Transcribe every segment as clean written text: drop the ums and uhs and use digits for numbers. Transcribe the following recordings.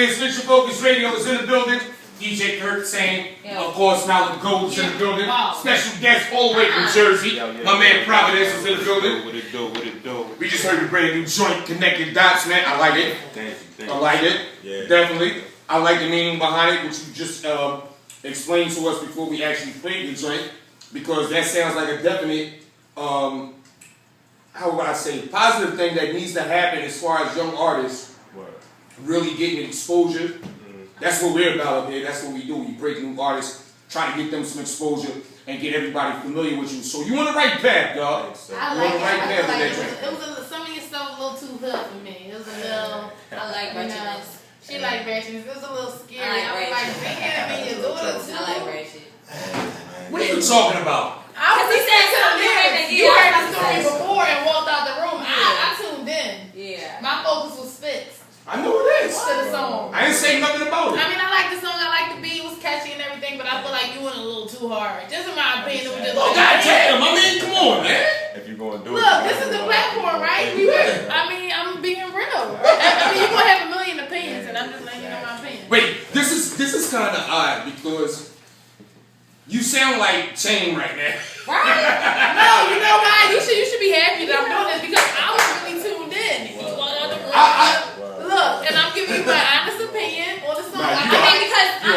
is Central Focus Radio is in the building. DJ Kurt saying, of course, Malcolm Gold is in the building. Special guest all the way from Jersey. My man Providence is in the building. What it do? We just heard the brand new joint, Connected Dots, man. I like it. Thank you. I like it. Yeah. Definitely. I like the meaning behind it, which you just explained to us before we actually played the joint, because that sounds like a definite, how would I say, positive thing that needs to happen as far as young artists really getting exposure. That's what we're about up here. That's what we do. We break new artists, try to get them some exposure, and get everybody familiar with you. So you on the right path, dog. I like it. It was some of your stuff was a little too hood for me. It was a little. I like ratchetness. She like ratchetness. It was a little scary. I like damn, your daughter too. I like ratchet. What are you talking about? I was listening to the lyrics. You heard the story before and walked out the room. I tuned in. Yeah. My focus was fixed. I know it is. To the song. I didn't say nothing about it. I mean, I like the song. I like the beat. It was catchy and everything, but I feel like you went a little too hard. Just in my opinion, it was just oh, like, goddamn, I mean, come on, man. If you're going to do it. Look, this is the platform, right? I'm being real. I mean, you're going to have a million opinions, and I'm just letting you know my opinion. Wait, this is kind of odd because you sound like Chain right now. Right? No, you know why? You should be happy that I'm doing this because I was really tuned in. You walked out the room. Look, and I'm giving you my honest opinion on the song. I mean, because you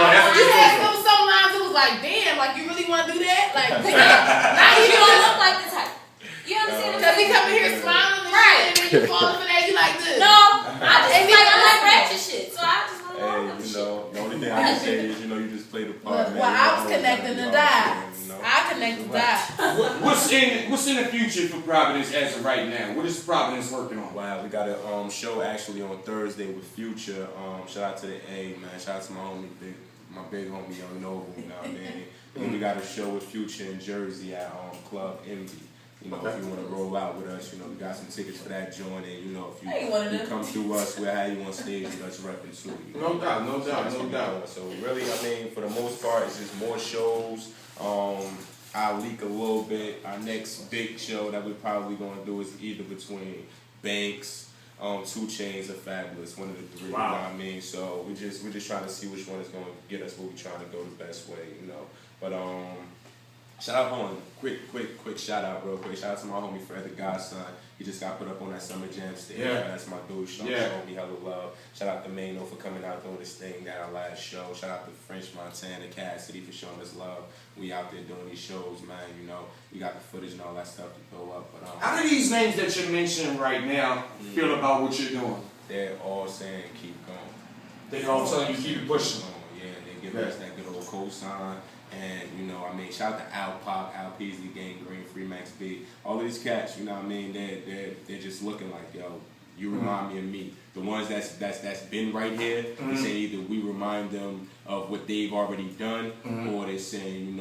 had some lines that was like, damn, like you really want to do that? Like, now you don't look like the type. You understand? Because he coming here smiling and shit, and then you fall up and at you like this. No, I like ratchet shit, so I just want to Hey, the only thing I can say is, you just play the part. Well, I was connecting the dots. I connected the dots. What's in the future for Providence as of right now? What is Providence working on? Wow, we got a show actually on Thursday with Future. Shout out to the A, man. Shout out to my big homie Young Noble. You know what I mean? And we got a show with Future in Jersey at Club Envy. If you want to roll out with us, we got some tickets for that joint. And if you come through us, we'll have you on stage with us repping too. No doubt. So really, for the most part, it's just more shows. I'll leak a little bit. Our next big show that we're probably going to do is either between Banks, 2 Chainz, or Fabulous, one of the three. Wow. You know what I mean? So we're just trying to see which one is going to get us where we're trying to go the best way. But shout out quick shout out real quick. Shout out to my homie Fred the Godson. He just got put up on that Summer Jam stage. Yeah. That's my dude. Showing me hella love. Shout out to Mano for coming out doing this thing at our last show. Shout out to French Montana, Cassidy for showing us love. We out there doing these shows, man. We got the footage and all that stuff to throw up. But how do these names that you're mentioning right now feel about what you're doing? They're all saying keep going. They all telling you keep pushing. Yeah, they give us that good old cosign. And, shout out to Al Pop, Al Peasley, Gang Green, Free Max B. All of these cats, they're just looking like, yo, you remind me of me. The ones that's been right here, they say either we remind them of what they've already done, or they're saying,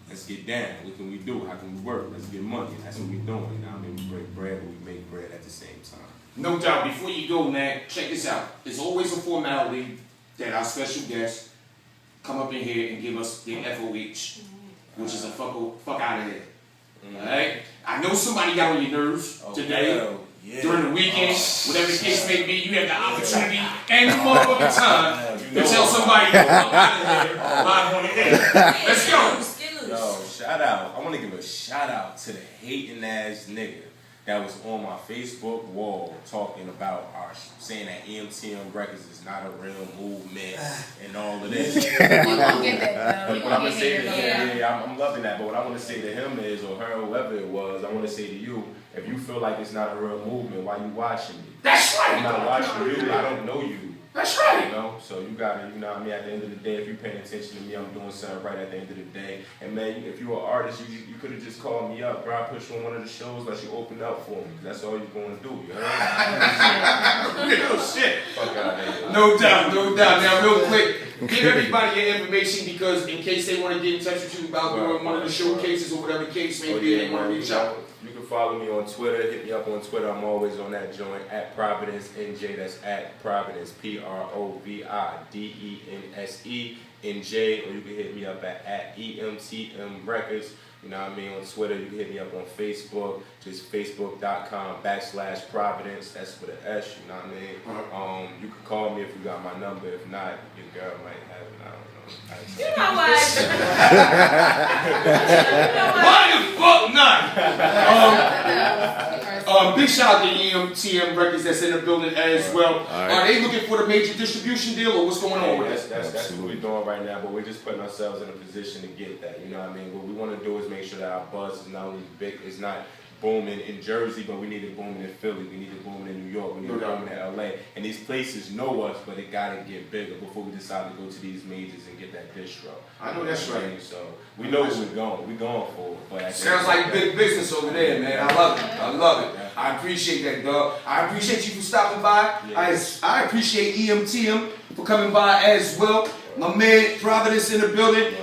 let's get down. What can we do? How can we work? Let's get money. That's what we're doing. We break bread, but we make bread at the same time. No doubt. Before you go, man, check this out. There's always a formality that our special guests come up in here and give us their FOH, which is a fuck out of here. Alright? I know somebody got on your nerves today, during the weekend, whatever the case may be, you have the opportunity and the motherfucking time to tell somebody to fuck out of here live on the air. Let's go. Yo, shout out. I want to give a shout out to the hating ass nigga that was on my Facebook wall talking about saying that EMTM Records is not a real movement and all of this. You gonna get that, But what I'm gonna say to him, I'm loving that. But what I want to say to him is, or her, whoever it was, I want to say to you, if you feel like it's not a real movement, why you watching me? That's right. I'm not watching you. I don't know you. That's right. So you gotta, at the end of the day, if you're paying attention to me, I'm doing something right at the end of the day. And man, if you're an artist, you could have just called me up, bro. I put you on one of the shows that you opened up for me. That's all you're gonna do, you heard? No shit. Fuck out of here. No doubt. Now, real quick, give everybody your information because in case they want to get in touch with you about doing one of the showcases or whatever case may be, they want to reach out. You can follow me on Twitter. Hit me up on Twitter. I'm always on that joint at Providence NJ. That's at Providence PROVIDENSE NJ. Or you can hit me up at EMTM Records You know what I mean? On Twitter, you can hit me up on Facebook, just facebook.com/Providence. That's with an S, you know what I mean? You can call me if you got my number. If not, your girl might have it. I don't know. You know what? Why the fuck not? Big shout out to EMTM Records that's in the building as well. Are they looking for the major distribution deal or what's going on with that? That's what we're doing right now, but we're just putting ourselves in a position to get that. You know what I mean? What we want to do is make sure that our buzz is not only big, it's not booming in Jersey, but we need it booming in Philly, we need it booming in New York, we need it booming in LA. And these places know us, but it gotta get bigger before we decide to go to these majors and get that distro. I know that's right. So we know where we're going. We're going for it. But sounds like big business over there, man. I love it. I love it. I appreciate that, dog. I appreciate you for stopping by. I appreciate EMTM for coming by as well. My man Providence in the building.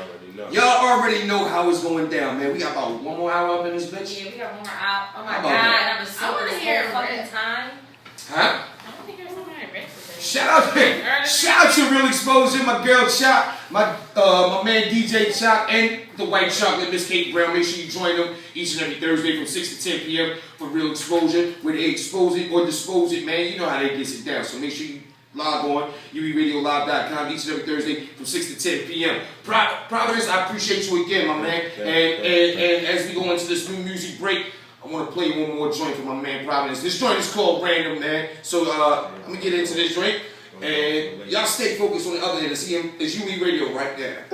Y'all already know how it's going down, man. We got about 1 more hour up in this bitch. Yeah, we got 1 more hour. Oh my God, I've been so this whole fucking time. Huh? I don't think there's somebody ready for that. Shout out to Real Exposure, my girl Chop, my man DJ Chop, and the White Chocolate Miss Kate Brown. Make sure you join them each and every Thursday from 6 to 10 p.m. for Real Exposure, where they expose it or dispose it, man. You know how they get it down. So make sure you log on, UERadio.com each and every Thursday from 6 to 10 p.m. Providence, I appreciate you again, my man. And as we go into this new music break, I want to play one more joint for my man Providence. This joint is called Random, man. So I'm going to get into this joint. And y'all stay focused on the other end. It's UERadio right there.